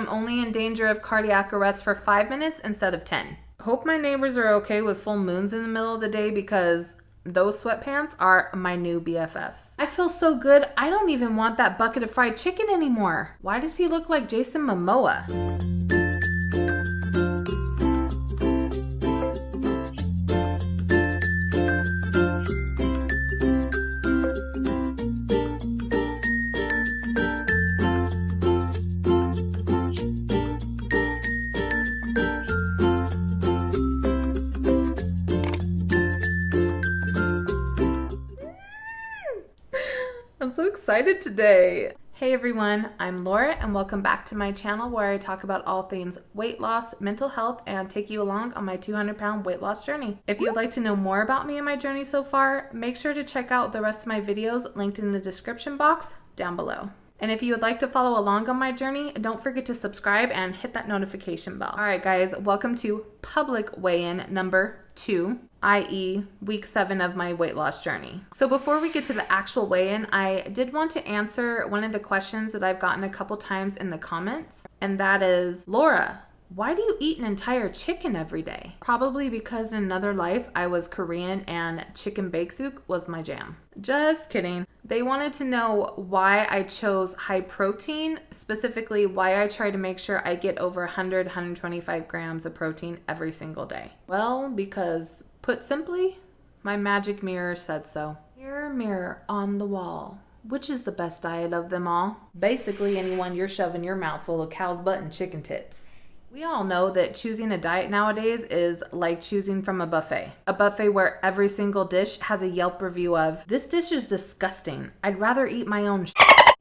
I'm only in danger of cardiac arrest for 5 minutes instead of 10. Hope my neighbors are okay with full moons in the middle of the day because those sweatpants are my new BFFs. I feel so good, I don't even want that bucket of fried chicken anymore. Why does he look like Jason Momoa? I'm so excited today. Hey everyone, I'm Laura and welcome back to my channel where I talk about all things weight loss, mental health, and take you along on my 200-pound weight loss journey. If you'd like to know more about me and my journey so far, make sure to check out the rest of my videos linked in the description box down below. And if you would like to follow along on my journey, don't forget to subscribe and hit that notification bell. All right, guys, welcome to public weigh-in number 2, i.e. week 7 of my weight loss journey. So before we get to the actual weigh-in, I did want to answer one of the questions that I've gotten a couple times in the comments, and that is, Laura, why do you eat an entire chicken every day? Probably because in another life I was Korean and chicken bake soup was my jam. Just kidding. They wanted to know why I chose high protein, specifically why I try to make sure I get over 100-125 grams of protein every single day. Well, because put simply, my magic mirror said so. Mirror, mirror on the wall, which is the best diet of them all? Basically anyone you're shoving your mouth full of cow's butt and chicken tits. We all know that choosing a diet nowadays is like choosing from a buffet. A buffet where every single dish has a Yelp review of, this dish is disgusting, I'd rather eat my own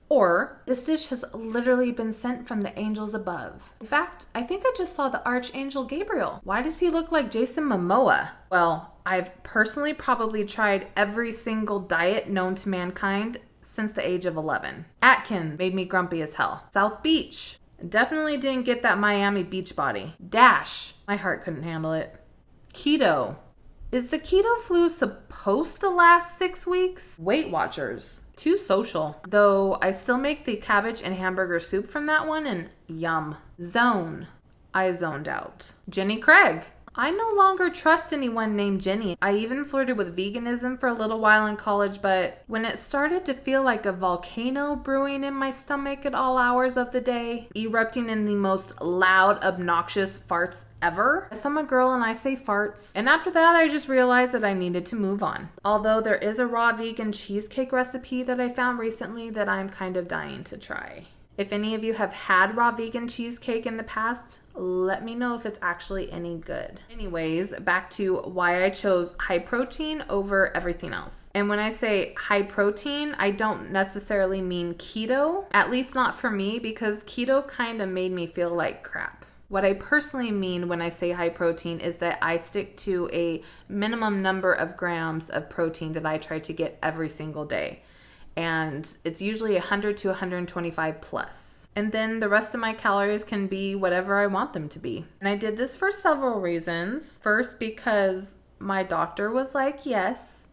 or, this dish has literally been sent from the angels above. In fact, I think I just saw the Archangel Gabriel. Why does he look like Jason Momoa? Well, I've personally probably tried every single diet known to mankind since the age of 11. Atkins made me grumpy as hell. South Beach. Definitely didn't get that Miami beach body. Dash. My heart couldn't handle it. Keto. Is the keto flu supposed to last 6 weeks? Weight Watchers. Too social. Though I still make the cabbage and hamburger soup from that one and yum. Zone. I zoned out. Jenny Craig. I no longer trust anyone named Jenny. I even flirted with veganism for a little while in college, but when it started to feel like a volcano brewing in my stomach at all hours of the day, erupting in the most loud, obnoxious farts ever. I'm a girl and I say farts. And after that, I just realized that I needed to move on. Although there is a raw vegan cheesecake recipe that I found recently that I'm kind of dying to try. If any of you have had raw vegan cheesecake in the past, let me know if it's actually any good. Anyways, back to why I chose high protein over everything else. And when I say high protein, I don't necessarily mean keto, at least not for me, because keto kind of made me feel like crap. What I personally mean when I say high protein is that I stick to a minimum number of grams of protein that I try to get every single day. And it's usually 100 to 125 plus. And then the rest of my calories can be whatever I want them to be. And I did this for several reasons. First, because my doctor was like, yes,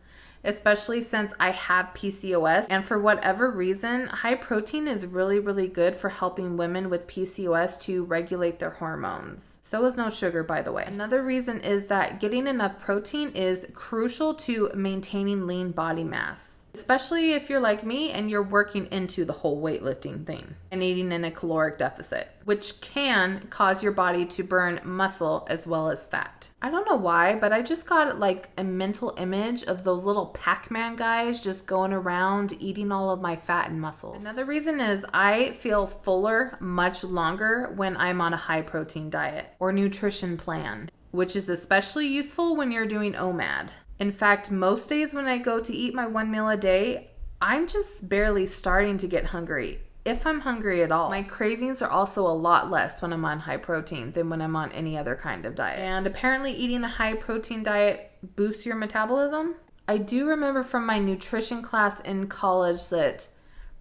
especially since I have PCOS. And for whatever reason, high protein is really, really good for helping women with PCOS to regulate their hormones. So is no sugar, by the way. Another reason is that getting enough protein is crucial to maintaining lean body mass. Especially if you're like me and you're working into the whole weightlifting thing and eating in a caloric deficit, which can cause your body to burn muscle as well as fat. I don't know why, but I just got like a mental image of those little Pac-Man guys just going around eating all of my fat and muscles. Another reason is I feel fuller much longer when I'm on a high protein diet or nutrition plan, which is especially useful when you're doing OMAD. In fact, most days when I go to eat my 1 meal a day, I'm just barely starting to get hungry, if I'm hungry at all. My cravings are also a lot less when I'm on high protein than when I'm on any other kind of diet. And apparently eating a high protein diet boosts your metabolism. I do remember from my nutrition class in college that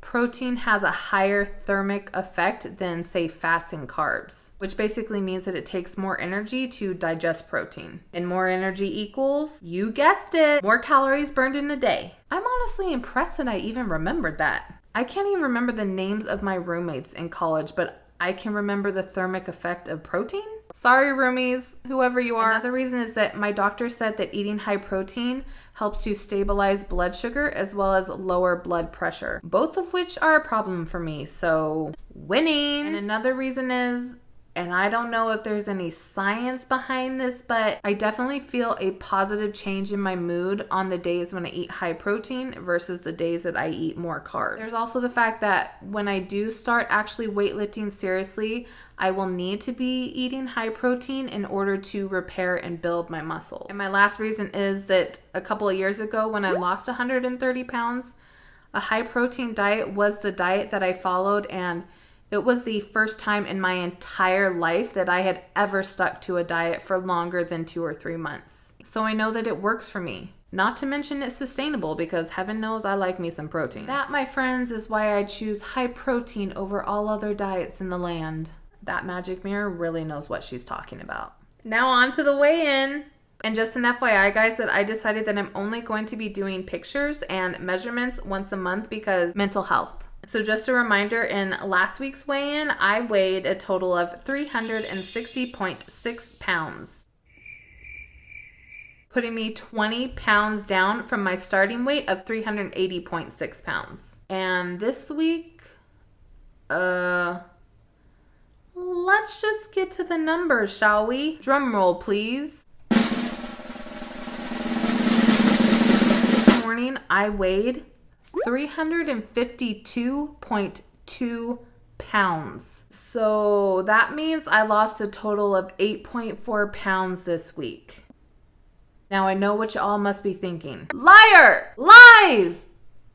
protein has a higher thermic effect than, say, fats and carbs, which basically means that it takes more energy to digest protein. And more energy equals, you guessed it, more calories burned in a day. I'm honestly impressed that I even remembered that. I can't even remember the names of my roommates in college, but I can remember the thermic effect of protein. Sorry, roomies, whoever you are. Another reason is that my doctor said that eating high protein helps to stabilize blood sugar as well as lower blood pressure, both of which are a problem for me. So winning. And another reason is, and I don't know if there's any science behind this, but I definitely feel a positive change in my mood on the days when I eat high protein versus the days that I eat more carbs. There's also the fact that when I do start actually weightlifting seriously, I will need to be eating high protein in order to repair and build my muscles. And my last reason is that a couple of years ago when I lost 130 pounds, a high protein diet was the diet that I followed, and it was the first time in my entire life that I had ever stuck to a diet for longer than 2 or 3 months. So I know that it works for me. Not to mention it's sustainable because heaven knows I like me some protein. That, my friends, is why I choose high protein over all other diets in the land. That magic mirror really knows what she's talking about. Now on to the weigh-in. And just an FYI, guys, that I decided that I'm only going to be doing pictures and measurements once a month because mental health. So just a reminder, in last week's weigh-in, I weighed a total of 360.6 pounds, putting me 20 pounds down from my starting weight of 380.6 pounds. And this week, let's just get to the numbers, shall we? Drum roll, please. This morning, I weighed 352.2 pounds. So that means I lost a total of 8.4 pounds this week. Now I know what you all must be thinking. Liar! Lies!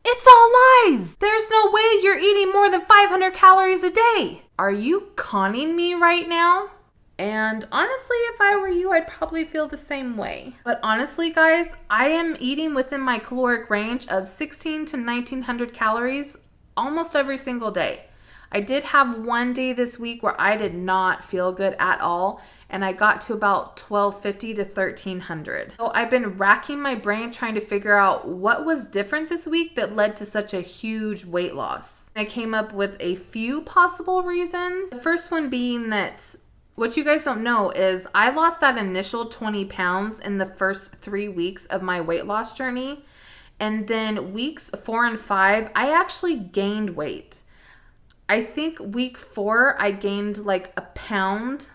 It's all lies! There's no way you're eating more than 500 calories a day. Are you conning me right now? And honestly, if I were you, I'd probably feel the same way. But honestly, guys, I am eating within my caloric range of 16 to 1900 calories almost every single day. I did have one day this week where I did not feel good at all, and I got to about 1250 to 1300. So I've been racking my brain trying to figure out what was different this week that led to such a huge weight loss. I came up with a few possible reasons. The first one being that what you guys don't know is I lost that initial 20 pounds in the first 3 weeks of my weight loss journey. And then weeks 4 and 5, I actually gained weight. I think week 4, I gained like a pound.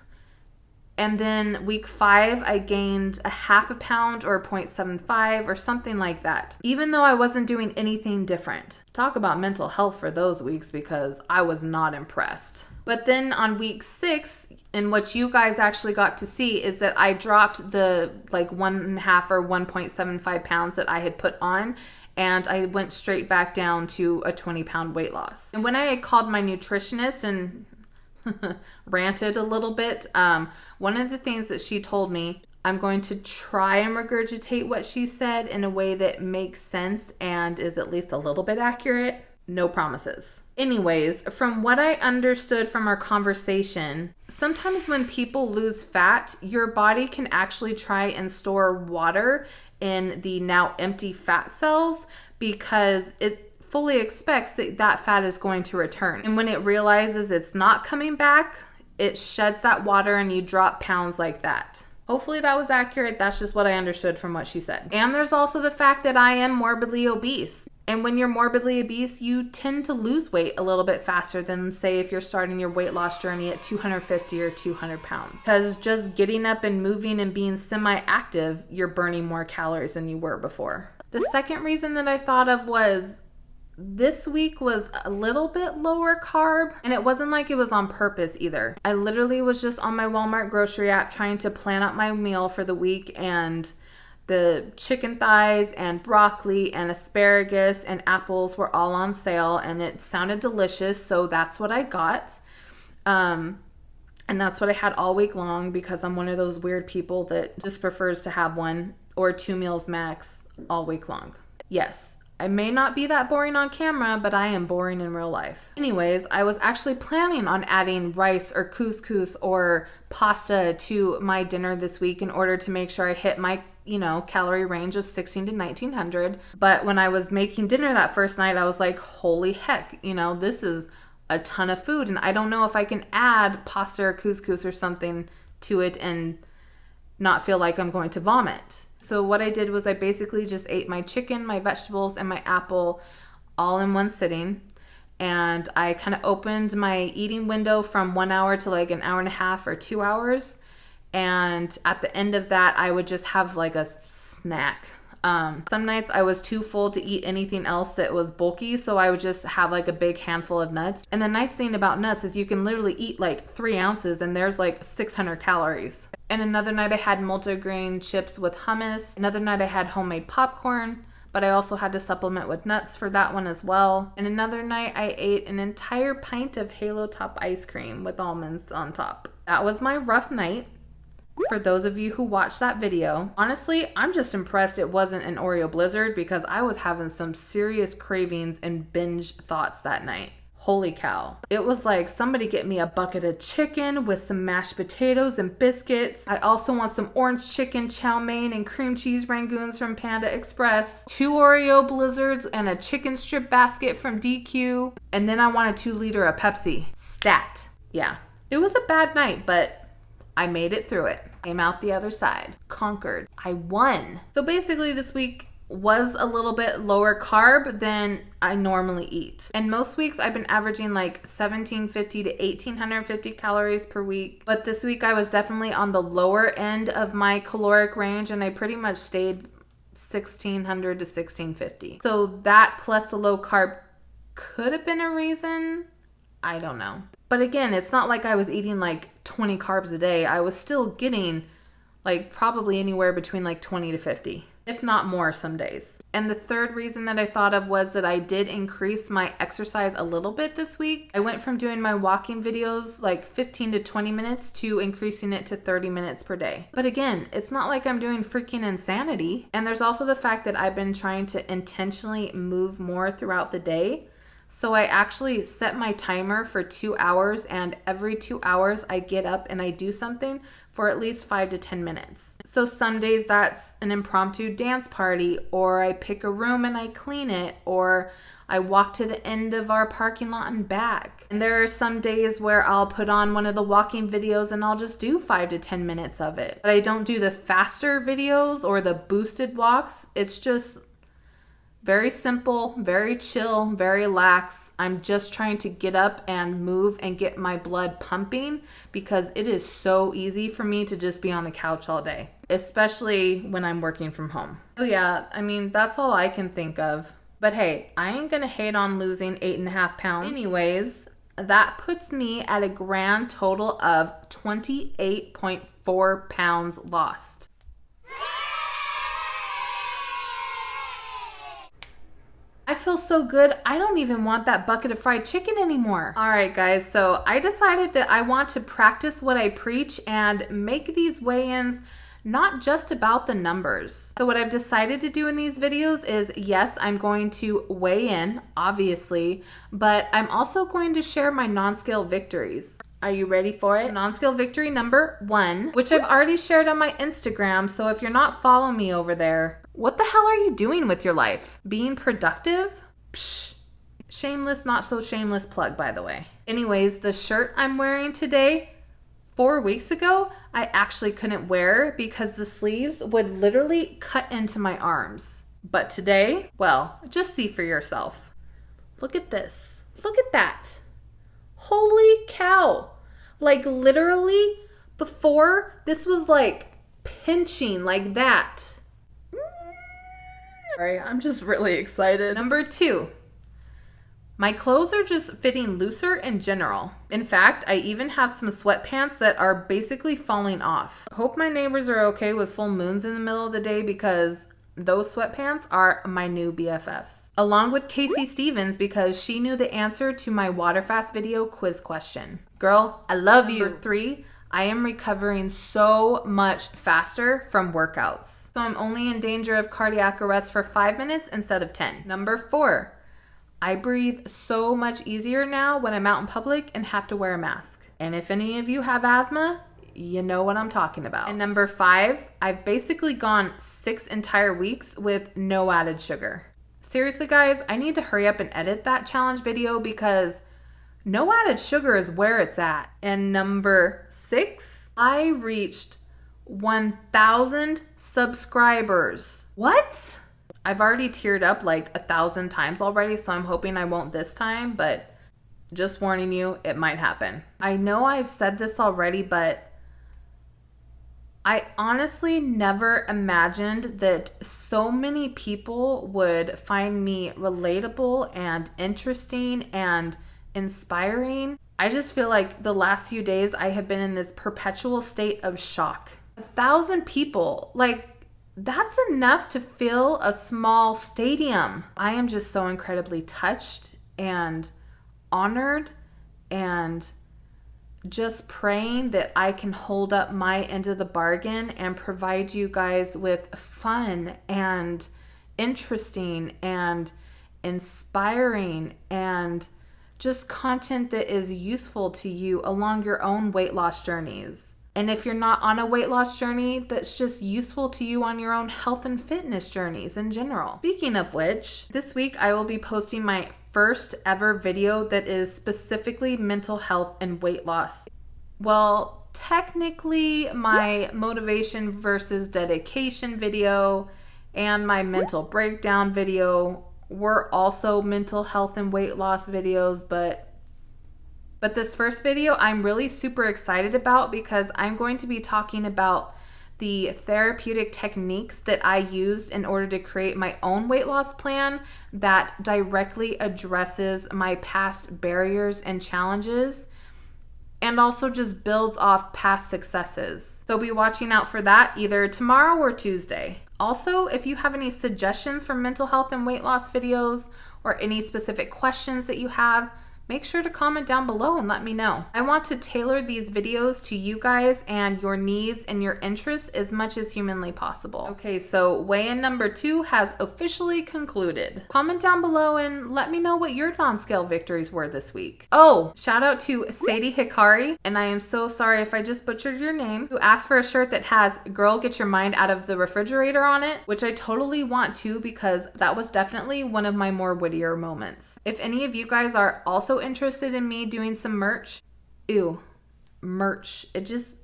And then week 5, I gained a half a pound or 0.75 or something like that, even though I wasn't doing anything different. Talk about mental health for those weeks because I was not impressed. But then on week 6, and what you guys actually got to see is that I dropped the like 1.5 or 1.75 pounds that I had put on, and I went straight back down to a 20-pound weight loss. And when I had called my nutritionist and ranted a little bit, one of the things that she told me, I'm going to try and regurgitate what she said in a way that makes sense and is at least a little bit accurate. No promises. Anyways, from what I understood from our conversation, sometimes when people lose fat, your body can actually try and store water in the now empty fat cells because it fully expects that that fat is going to return. And when it realizes it's not coming back, it sheds that water and you drop pounds like that. Hopefully that was accurate. That's just what I understood from what she said. And there's also the fact that I am morbidly obese. And when you're morbidly obese, you tend to lose weight a little bit faster than, say, if you're starting your weight loss journey at 250 or 200 pounds. Because just getting up and moving and being semi-active, you're burning more calories than you were before. The second reason that I thought of was this week was a little bit lower carb, and it wasn't like it was on purpose either. I literally was just on my Walmart grocery app trying to plan out my meal for the week, and the chicken thighs and broccoli and asparagus and apples were all on sale, and it sounded delicious, so that's what I got. And that's what I had all week long because I'm one of those weird people that just prefers to have 1 or 2 meals max all week long. Yes, I may not be that boring on camera, but I am boring in real life. Anyways, I was actually planning on adding rice or couscous or pasta to my dinner this week in order to make sure I hit my, calorie range of 16 to 1900. But when I was making dinner that first night, I was like, holy heck, this is a ton of food, and I don't know if I can add pasta or couscous or something to it and not feel like I'm going to vomit. So what I did was I basically just ate my chicken, my vegetables, and my apple all in one sitting. And I kind of opened my eating window from 1 hour to like an hour and a half or 2 hours. And at the end of that, I would just have like a snack. Some nights I was too full to eat anything else that was bulky, so I would just have like a big handful of nuts. And the nice thing about nuts is you can literally eat like 3 ounces and there's like 600 calories. And another night I had multigrain chips with hummus. Another night I had homemade popcorn, but I also had to supplement with nuts for that one as well. And another night I ate an entire pint of Halo Top ice cream with almonds on top. That was my rough night. For those of you who watched that video, honestly, I'm just impressed it wasn't an Oreo blizzard because I was having some serious cravings and binge thoughts that night. Holy cow. It was like, somebody get me a bucket of chicken with some mashed potatoes and biscuits. I also want some orange chicken chow mein and cream cheese rangoons from Panda Express, 2 Oreo blizzards and a chicken strip basket from DQ. And then I want a 2-liter of Pepsi. Stat. Yeah. It was a bad night, but I made it through it. Came out the other side. Conquered. I won. So basically this week was a little bit lower carb than I normally eat. And most weeks I've been averaging like 1750 to 1850 calories per week. But this week I was definitely on the lower end of my caloric range and I pretty much stayed 1600 to 1650. So that plus the low carb could have been a reason. I don't know. But again, it's not like I was eating like 20 carbs a day. I was still getting like probably anywhere between like 20 to 50, if not more some days. And the third reason that I thought of was that I did increase my exercise a little bit this week. I went from doing my walking videos like 15 to 20 minutes to increasing it to 30 minutes per day. But again, it's not like I'm doing freaking insanity. And there's also the fact that I've been trying to intentionally move more throughout the day. So I actually set my timer for 2 hours, and every 2 hours I get up and I do something for at least 5 to 10 minutes. So some days that's an impromptu dance party, or I pick a room and I clean it, or I walk to the end of our parking lot and back. And there are some days where I'll put on one of the walking videos and I'll just do 5 to 10 minutes of it. But I don't do the faster videos or the boosted walks. It's just very simple, very chill, very lax. I'm just trying to get up and move and get my blood pumping because it is so easy for me to just be on the couch all day, especially when I'm working from home. Oh yeah, I mean, that's all I can think of. But hey, I ain't gonna hate on losing 8.5 pounds. Anyways, that puts me at a grand total of 28.4 pounds lost. I feel so good. I don't even want that bucket of fried chicken anymore. All right, guys, so I decided that I want to practice what I preach and make these weigh-ins not just about the numbers. So what I've decided to do in these videos is, yes, I'm going to weigh in, obviously, but I'm also going to share my non-scale victories. Are you ready for it? Non-scale victory number 1, which I've already shared on my Instagram, so if you're not following me over there, what the hell are you doing with your life? Being productive? Psh. Shameless, not so shameless plug, by the way. Anyways, the shirt I'm wearing today, 4 weeks ago, I actually couldn't wear because the sleeves would literally cut into my arms. But today, well, just see for yourself. Look at this. Look at that. Holy cow. Like literally, before, this was like pinching like that. Sorry, I'm just really excited. Number 2, my clothes are just fitting looser in general. In fact, I even have some sweatpants that are basically falling off. I hope my neighbors are okay with full moons in the middle of the day because those sweatpants are my new BFFs. Along with Casey Stevens because she knew the answer to my water fast video quiz question. Girl, I love you. Number 3, I am recovering so much faster from workouts. So I'm only in danger of cardiac arrest for 5 minutes instead of 10. Number 4, I breathe so much easier now when I'm out in public and have to wear a mask. And if any of you have asthma, you know what I'm talking about. And number 5, I've basically gone 6 entire weeks with no added sugar. Seriously guys, I need to hurry up and edit that challenge video because No added sugar is where it's at. And number 6, I reached 1,000 subscribers. What? I've already teared up like 1,000 times already, so I'm hoping I won't this time, but just warning you, it might happen. I know I've said this already, but I honestly never imagined that so many people would find me relatable and interesting and inspiring. I just feel like the last few days I have been in this perpetual state of shock. 1,000 people, like, that's enough to fill a small stadium. I am just so incredibly touched and honored and just praying that I can hold up my end of the bargain and provide you guys with fun and interesting and inspiring and just content that is useful to you along your own weight loss journeys. And if you're not on a weight loss journey, that's just useful to you on your own health and fitness journeys in general. Speaking of which, this week I will be posting my first ever video that is specifically mental health and weight loss. Well, technically my motivation versus dedication video and my mental breakdown video were also mental health and weight loss videos, but this first video I'm really super excited about because I'm going to be talking about the therapeutic techniques that I used in order to create my own weight loss plan that directly addresses my past barriers and challenges and also just builds off past successes. So be watching out for that either tomorrow or Tuesday. Also, if you have any suggestions for mental health and weight loss videos or any specific questions that you have, make sure to comment down below and let me know. I want to tailor these videos to you guys and your needs and your interests as much as humanly possible. Okay, so weigh-in number 2 has officially concluded. Comment down below and let me know what your non-scale victories were this week. Oh, shout out to Sadie Hikari, and I am so sorry if I just butchered your name, who asked for a shirt that has "Girl, Get Your Mind Out of the Refrigerator" on it, which I totally want to because that was definitely one of my more wittier moments. If any of you guys are also interested in me doing some merch, merch, it just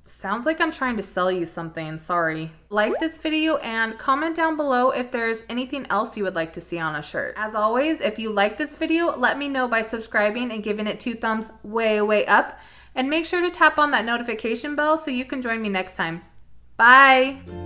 sounds like I'm trying to sell you something, sorry. Like this video and comment down below if there's anything else you would like to see on a shirt. As always, if you like this video, let me know by subscribing and giving it 2 thumbs way up, and make sure to tap on that notification bell so you can join me next time. Bye!